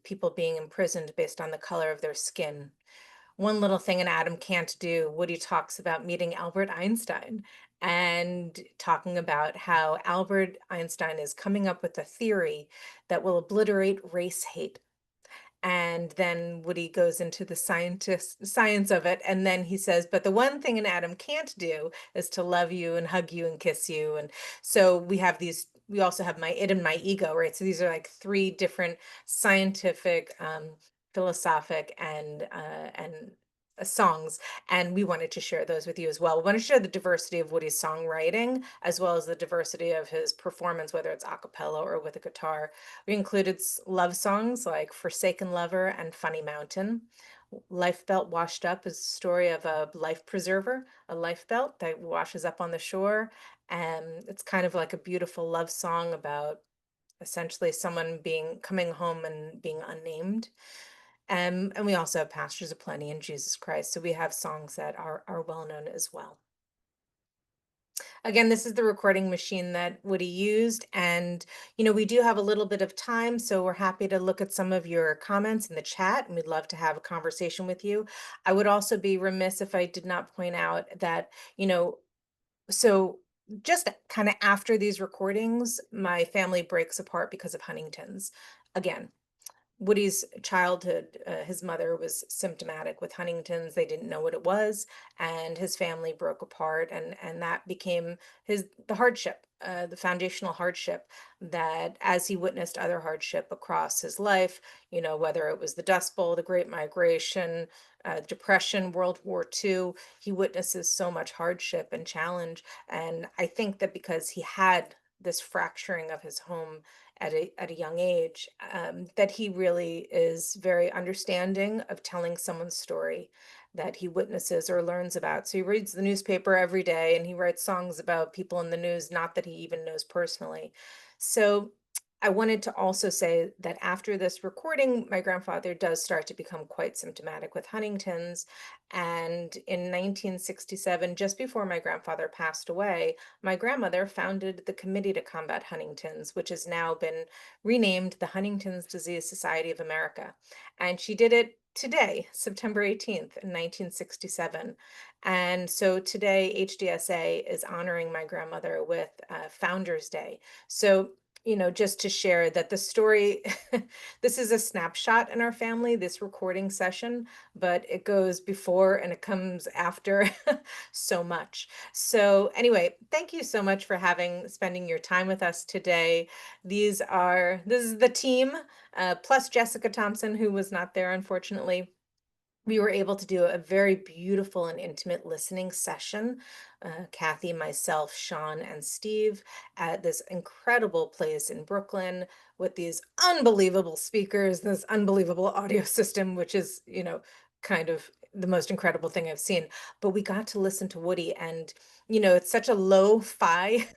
people being imprisoned based on the color of their skin. One Little Thing an Atom Can't Do, Woody talks about meeting Albert Einstein and talking about how Albert Einstein is coming up with a theory that will obliterate race hate. And then Woody goes into the science of it. And then he says, but the one thing an atom can't do is to love you and hug you and kiss you. And so we also have My Id and My Ego, right? So these are like three different scientific, philosophic, and songs, and we wanted to share those with you as well. We want to share the diversity of Woody's songwriting as well as the diversity of his performance, whether it's a cappella or with a guitar. We included love songs like Forsaken Lover and Funny Mountain. Life Belt Washed Up is a story of a life preserver, a life belt that washes up on the shore, and it's kind of like a beautiful love song about essentially someone coming home and being unnamed. And we also have Pastures of Plenty and Jesus Christ. So we have songs that are well known as well. Again, this is the recording machine that Woody used. And, we do have a little bit of time, so we're happy to look at some of your comments in the chat, and we'd love to have a conversation with you. I would also be remiss if I did not point out that, so just kind of after these recordings, my family breaks apart because of Huntington's. Again, Woody's childhood, his mother was symptomatic with Huntington's. They didn't know what it was, and his family broke apart, and that became the hardship, the foundational hardship that, as he witnessed other hardship across his life, whether it was the Dust Bowl, the Great Migration, Depression, World War II, he witnesses so much hardship and challenge. And I think that because he had this fracturing of his home at a young age, that he really is very understanding of telling someone's story that he witnesses or learns about. So he reads the newspaper every day and he writes songs about people in the news, not that he even knows personally. So I wanted to also say that after this recording, my grandfather does start to become quite symptomatic with Huntington's. And in 1967, just before my grandfather passed away, my grandmother founded the Committee to Combat Huntington's, which has now been renamed the Huntington's Disease Society of America. And she did it today, September 18th, in 1967. And so today, HDSA is honoring my grandmother with Founders Day. So just to share that the story, this is a snapshot in our family, this recording session, but it goes before and it comes after so much. So anyway, thank you so much for spending your time with us today. This is the team, plus Jessica Thompson, who was not there, unfortunately. We were able to do a very beautiful and intimate listening session, Kathy, myself, Sean, and Steve, at this incredible place in Brooklyn with these unbelievable speakers, this unbelievable audio system, which is, kind of the most incredible thing I've seen. But we got to listen to Woody, and, it's such a lo-fi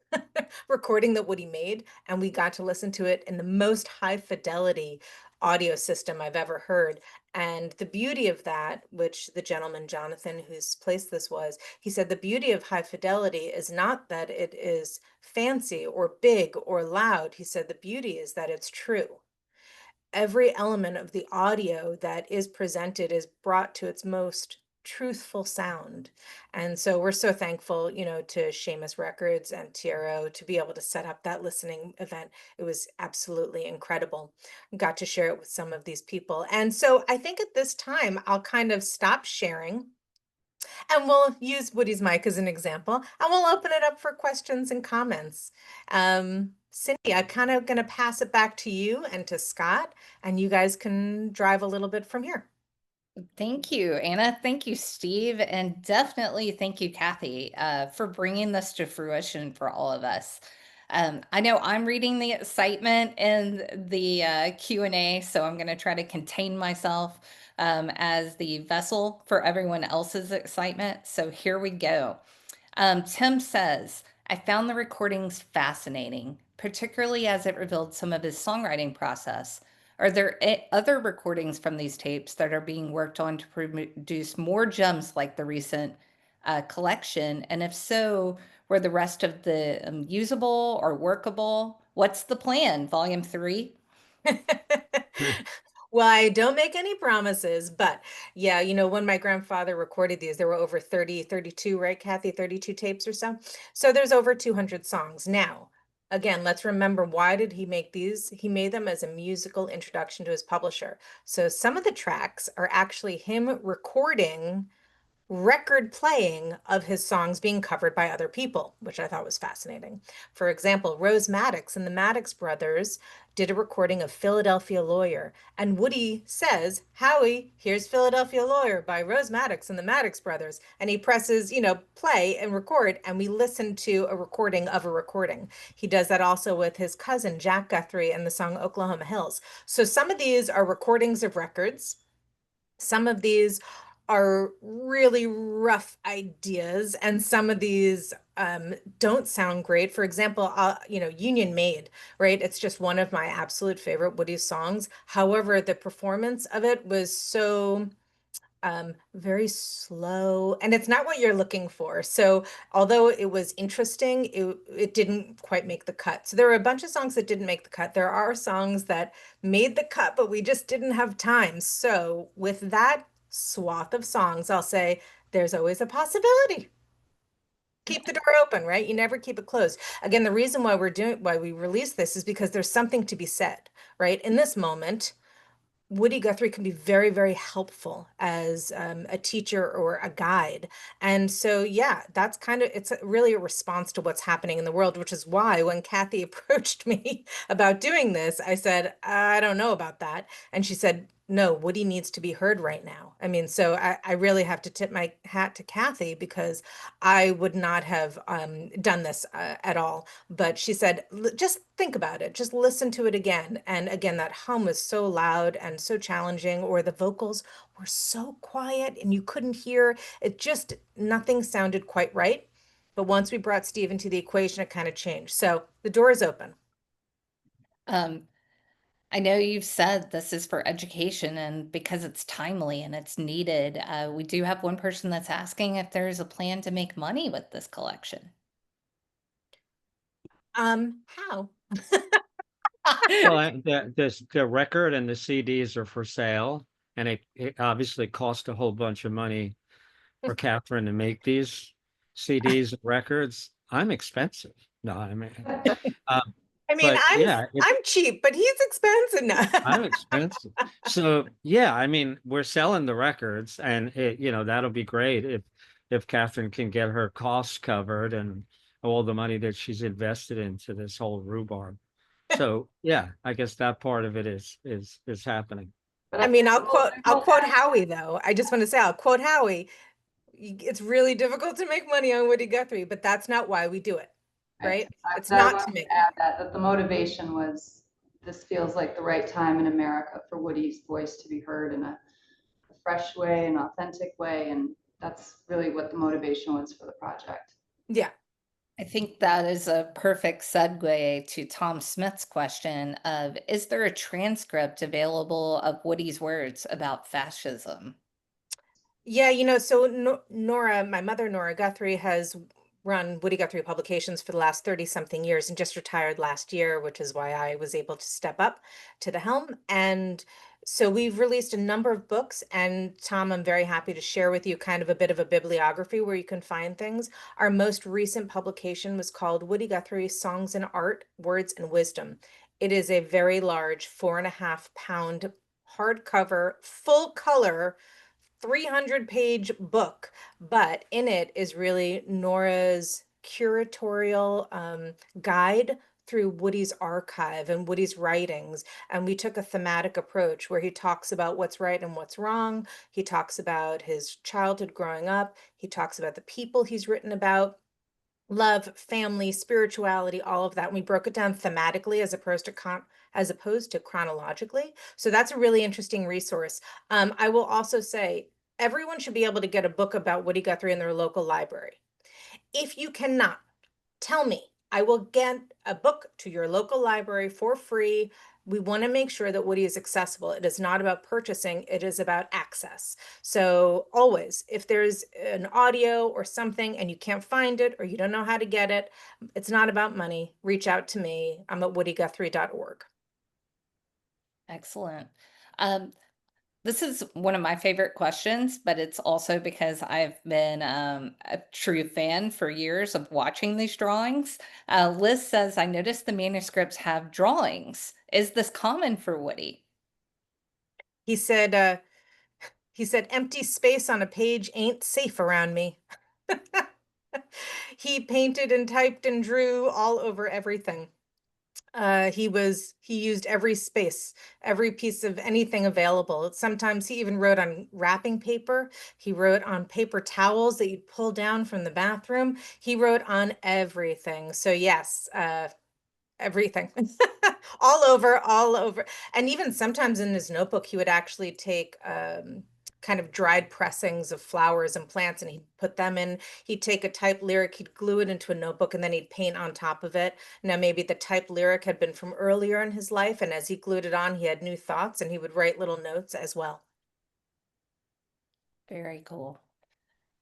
recording that Woody made, and we got to listen to it in the most high fidelity audio system I've ever heard. And the beauty of that, which the gentleman, Jonathan, whose place this was, he said the beauty of high fidelity is not that it is fancy or big or loud. He said the beauty is that it's true. Every element of the audio that is presented is brought to its most truthful sound. And so we're so thankful, to Shamus Records and TRO to be able to set up that listening event. It was absolutely incredible. Got to share it with some of these people. And so I think at this time, I'll kind of stop sharing And we'll use Woody's mic as an example, and we'll open it up for questions and comments. Cindy, I'm kind of going to pass it back to you and to Scott, and you guys can drive a little bit from here. Thank you, Anna. Thank you, Steve. And definitely thank you, Kathy, for bringing this to fruition for all of us. I know I'm reading the excitement in the Q&A, so I'm going to try to contain myself as the vessel for everyone else's excitement. So here we go. Tim says, I found the recordings fascinating, particularly as it revealed some of his songwriting process. Are there other recordings from these tapes that are being worked on to produce more gems like the recent collection? And if so, were the rest of the usable or workable? What's the plan? Volume 3? Well, I don't make any promises, but yeah, when my grandfather recorded these, there were over 30, 32, right, Kathy? 32 tapes or so. So there's over 200 songs. Now, again, let's remember, why did he make these? He made them as a musical introduction to his publisher. So some of the tracks are actually him recording record playing of his songs being covered by other people, which I thought was fascinating. For example, Rose Maddox and the Maddox brothers did a recording of Philadelphia Lawyer. And Woody says, Howie, here's Philadelphia Lawyer by Rose Maddox and the Maddox brothers. And he presses, play and record, and we listen to a recording of a recording. He does that also with his cousin, Jack Guthrie, and the song Oklahoma Hills. So some of these are recordings of records. Some of these are really rough ideas, and some of these don't sound great. For example, Union Made, right? It's just one of my absolute favorite Woody songs. However, the performance of it was so very slow, and it's not what you're looking for. So although it was interesting, it didn't quite make the cut. So there were a bunch of songs that didn't make the cut. There are songs that made the cut, but we just didn't have time. So with that swath of songs, I'll say there's always a possibility. Keep the door open, right? You never keep it closed. Again, the reason why we release this is because there's something to be said, right? In this moment, Woody Guthrie can be very, very helpful as a teacher or a guide. And so, yeah, it's really a response to what's happening in the world, which is why when Kathy approached me about doing this, I said, I don't know about that. And she said, no, Woody needs to be heard right now. I mean, so I really have to tip my hat to Kathy, because I would not have done this at all. But she said, just think about it, just listen to it again. And again, that hum was so loud and so challenging, or the vocals were so quiet and you couldn't hear it, just nothing sounded quite right. But once we brought Steve into the equation, it kind of changed. So the door is open. I know you've said this is for education, and because it's timely and it's needed, we do have one person that's asking if there's a plan to make money with this collection. How? Well, the record and the CDs are for sale, and it obviously cost a whole bunch of money for Catherine to make these CDs and records. I'm expensive. No, I mean, I mean, but yeah, I'm cheap, but he's expensive now. I'm expensive. So yeah, I mean, we're selling the records, and that'll be great if Catherine can get her costs covered and all the money that she's invested into this whole rhubarb. So yeah, I guess that part of it is happening. I mean, I'll quote Howie though. I just want to say, I'll quote Howie. It's really difficult to make money on Woody Guthrie, but that's not why we do it, right? It's not to make add that the motivation was, this feels like the right time in America for Woody's voice to be heard in a fresh way, an authentic way, and that's really what the motivation was for the project. Yeah. I think that is a perfect segue to Tom Smith's question of, is there a transcript available of Woody's words about fascism? Yeah, so Nora, my mother, Nora Guthrie, has run Woody Guthrie Publications for the last 30 something years and just retired last year, which is why I was able to step up to the helm. And so we've released a number of books, and Tom, I'm very happy to share with you kind of a bit of a bibliography where you can find things. Our most recent publication was called Woody Guthrie Songs and Art, Words and Wisdom. It is a very large 4.5 pound hardcover, full color 300-page book, but in it is really Nora's curatorial guide through Woody's archive and Woody's writings. And we took a thematic approach where he talks about what's right and what's wrong. He talks about his childhood growing up. He talks about the people he's written about, love, family, spirituality, all of that. And we broke it down thematically as opposed to chronologically. So that's a really interesting resource. I will also say everyone should be able to get a book about Woody Guthrie in their local library. If you cannot, tell me. I will get a book to your local library for free. We want to make sure that Woody is accessible. It is not about purchasing, it is about access. So always, if there's an audio or something and you can't find it or you don't know how to get it, it's not about money. Reach out to me. I'm at woodyguthrie.org. Excellent. Um, This is one of my favorite questions, but it's also because I've been a true fan for years of watching these drawings. Liz says, I noticed the manuscripts have drawings. Is this common for Woody? He said, empty space on a page ain't safe around me. He painted and typed and drew all over everything. He used every space, every piece of anything available. Sometimes he even wrote on wrapping paper. He wrote on paper towels that you'd pull down from the bathroom. He wrote on everything. So yes, everything. All over, all over. And even sometimes in his notebook, he would actually take kind of dried pressings of flowers and plants and he'd put them in. He'd take a typed lyric, he'd glue it into a notebook, and then he'd paint on top of it. Now, maybe the typed lyric had been from earlier in his life, and as he glued it on, he had new thoughts and he would write little notes as well. Very cool.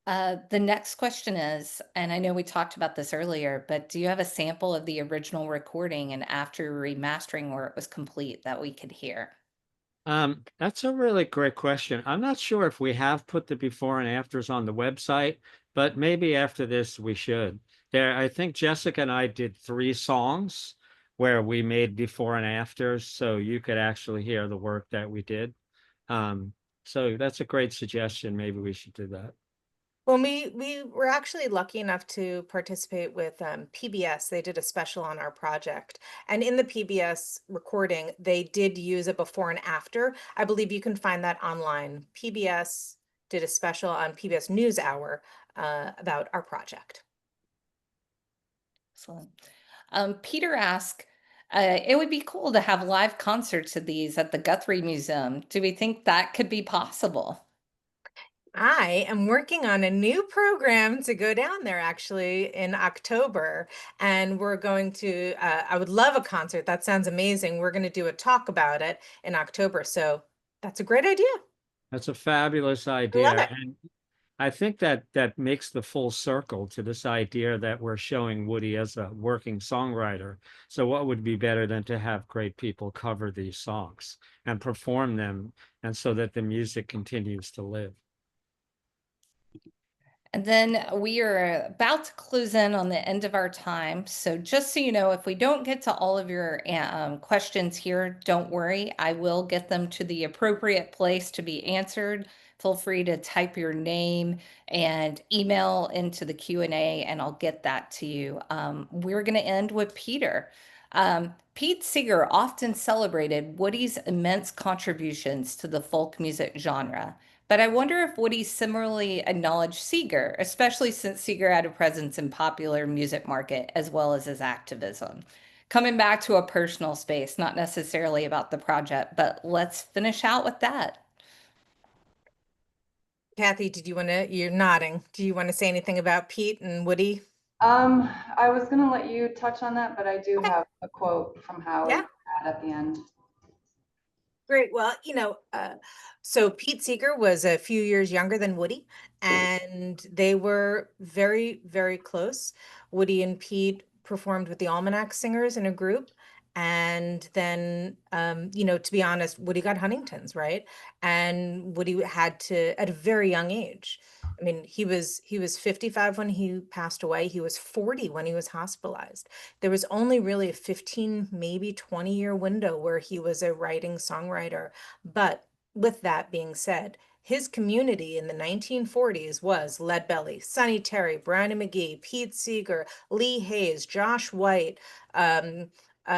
The next question is, and I know we talked about this earlier, but do you have a sample of the original recording and after remastering where it was complete that we could hear? That's a really great question. I'm not sure if we have put the before and afters on the website, but maybe after this we should. I think Jessica and I did 3 songs where we made before and afters, so you could actually hear the work that we did. So that's a great suggestion. Maybe we should do that. Well, we were actually lucky enough to participate with PBS. They did a special on our project. And in the PBS recording, they did use a before and after. I believe you can find that online. PBS did a special on PBS NewsHour about our project. Excellent. Peter asked, it would be cool to have live concerts of these at the Guthrie Museum. Do we think that could be possible? I am working on a new program to go down there actually in October. And we're going to, I would love a concert. That sounds amazing. We're going to do a talk about it in October. So that's a great idea. That's a fabulous I love idea. it. And I think that makes the full circle to this idea that we're showing Woody as a working songwriter. So what would be better than to have great people cover these songs and perform them, and so that the music continues to live. And then we are about to close in on the end of our time. So just so you know, if we don't get to all of your questions here, don't worry. I will get them to the appropriate place to be answered. Feel free to type your name and email into the Q&A and I'll get that to you. We're going to end with Peter. Pete Seeger often celebrated Woody's immense contributions to the folk music genre. But I wonder if Woody similarly acknowledged Seeger, especially since Seeger had a presence in popular music market as well as his activism. Coming back to a personal space, not necessarily about the project, but let's finish out with that. Kathy, you're nodding. Do you want to say anything about Pete and Woody? I was gonna let you touch on that, but I do Okay. have a quote from Howie Yeah. at the end. Great. Well, so Pete Seeger was a few years younger than Woody, and they were very, very close. Woody and Pete performed with the Almanac Singers in a group. And then, to be honest, Woody got Huntington's, right? And Woody had to, at a very young age. I mean, he was 55 when he passed away. He was 40 when he was hospitalized. There was only really a 15, maybe 20-year window where he was a writing songwriter. But with that being said, his community in the 1940s was Lead Belly, Sonny Terry, Brownie McGee, Pete Seeger, Lee Hayes, Josh White,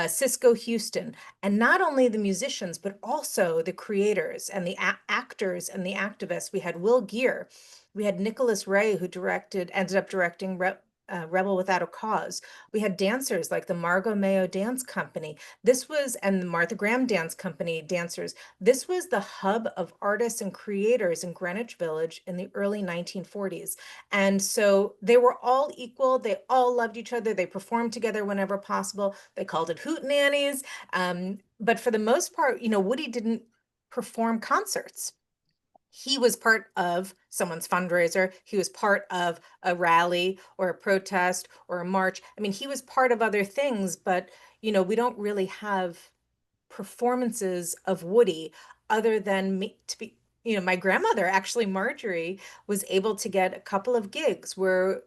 Cisco Houston, and not only the musicians, but also the creators and the actors and the activists. We had Will Geer, we had Nicholas Ray, who ended up directing Rebel Without a Cause. We had dancers like the Margot Mayo Dance Company. And the Martha Graham Dance Company dancers. This was the hub of artists and creators in Greenwich Village in the early 1940s. And so they were all equal. They all loved each other. They performed together whenever possible. They called it hootenannies. But for the most part, Woody didn't perform concerts. He was part of someone's fundraiser. He was part of a rally or a protest or a march. I mean, he was part of other things, but, we don't really have performances of Woody other than my grandmother, actually, Marjorie, was able to get a couple of gigs where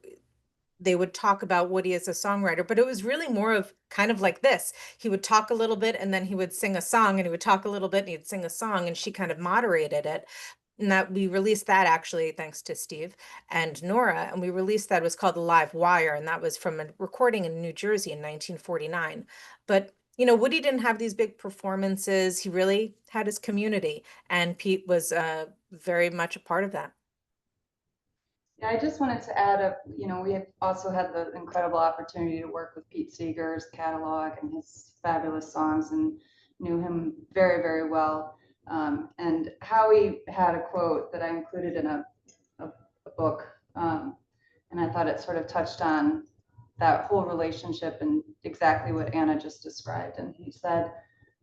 they would talk about Woody as a songwriter, but it was really more of kind of like this. He would talk a little bit and then he would sing a song, and he would talk a little bit and he'd sing a song, and she kind of moderated it. And that we released that, actually, thanks to Steve and Nora. And we released that. It was called The Live Wire. And that was from a recording in New Jersey in 1949. But, Woody didn't have these big performances. He really had his community. And Pete was very much a part of that. Yeah, I just wanted to add we have also had the incredible opportunity to work with Pete Seeger's catalog and his fabulous songs, and knew him very, very well. And Howie had a quote that I included in a book, and I thought it sort of touched on that whole relationship and exactly what Anna just described. And he said,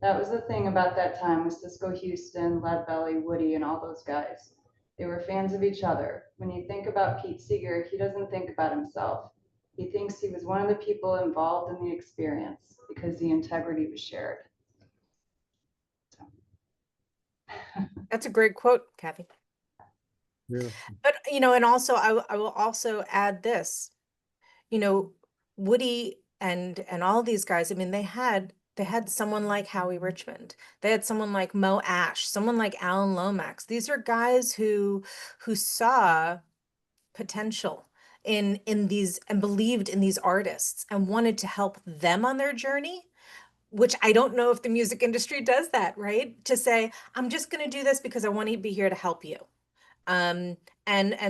that was the thing about that time with Cisco Houston, Lead Belly, Woody, and all those guys. They were fans of each other. When you think about Pete Seeger, he doesn't think about himself. He thinks he was one of the people involved in the experience because the integrity was shared. That's a great quote, Kathy. Yeah. But, and also I will also add this, Woody and all these guys, I mean, they had someone like Howie Richmond. They had someone like Mo Ash, someone like Alan Lomax. These are guys who saw potential in these and believed in these artists and wanted to help them on their journey, which I don't know if the music industry does that, right? To say, I'm just going to do this because I want to be here to help you. And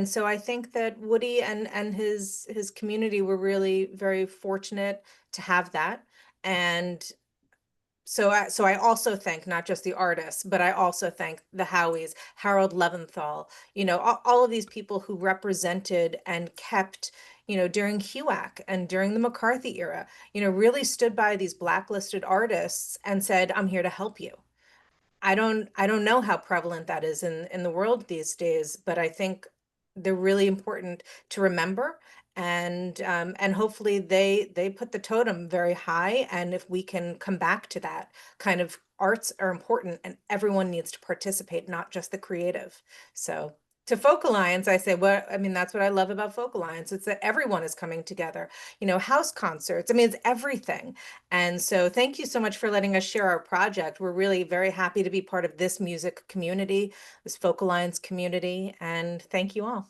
so I think that Woody and his community were really very fortunate to have that. And so I also thank not just the artists, but I also thank the Howies, Harold Leventhal, all of these people who represented and kept, during HUAC and during the McCarthy era, really stood by these blacklisted artists and said, I'm here to help you. I don't know how prevalent that is in the world these days, but I think they're really important to remember, and hopefully they put the totem very high. And if we can come back to that kind of, arts are important and everyone needs to participate, not just the creative. So to Folk Alliance, I say, that's what I love about Folk Alliance. It's that everyone is coming together, house concerts. I mean, it's everything. And so thank you so much for letting us share our project. We're really very happy to be part of this music community, this Folk Alliance community, and thank you all.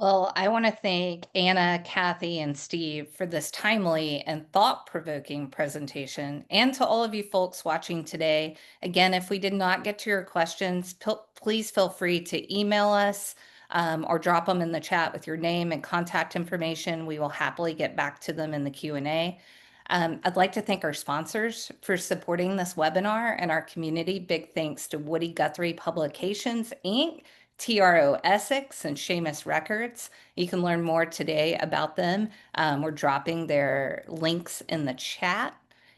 Well, I want to thank Anna, Kathy, and Steve for this timely and thought-provoking presentation, and to all of you folks watching today. Again, if we did not get to your questions, please feel free to email us or drop them in the chat with your name and contact information. We will happily get back to them in the Q&A. I'd like to thank our sponsors for supporting this webinar and our community. Big thanks to Woody Guthrie Publications, Inc., TRO Essex, and Shamus Records. You can learn more today about them. We're dropping their links in the chat.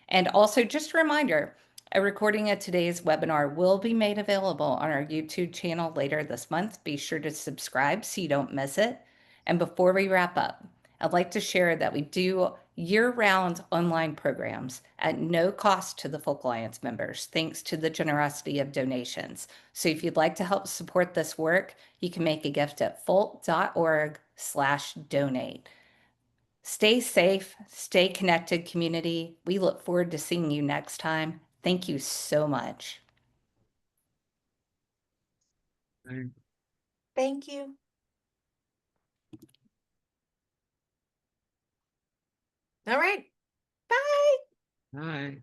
And also, just a reminder, a recording of today's webinar will be made available on our YouTube channel later this month. Be sure to subscribe so you don't miss it. And before we wrap up, I'd like to share that we do year-round online programs at no cost to the Folk Alliance members, thanks to the generosity of donations. So if you'd like to help support this work, you can make a gift at folk.org/donate. Stay safe, stay connected, community. We look forward to seeing you next time. Thank you so much. Thank you. All right. Bye. Bye.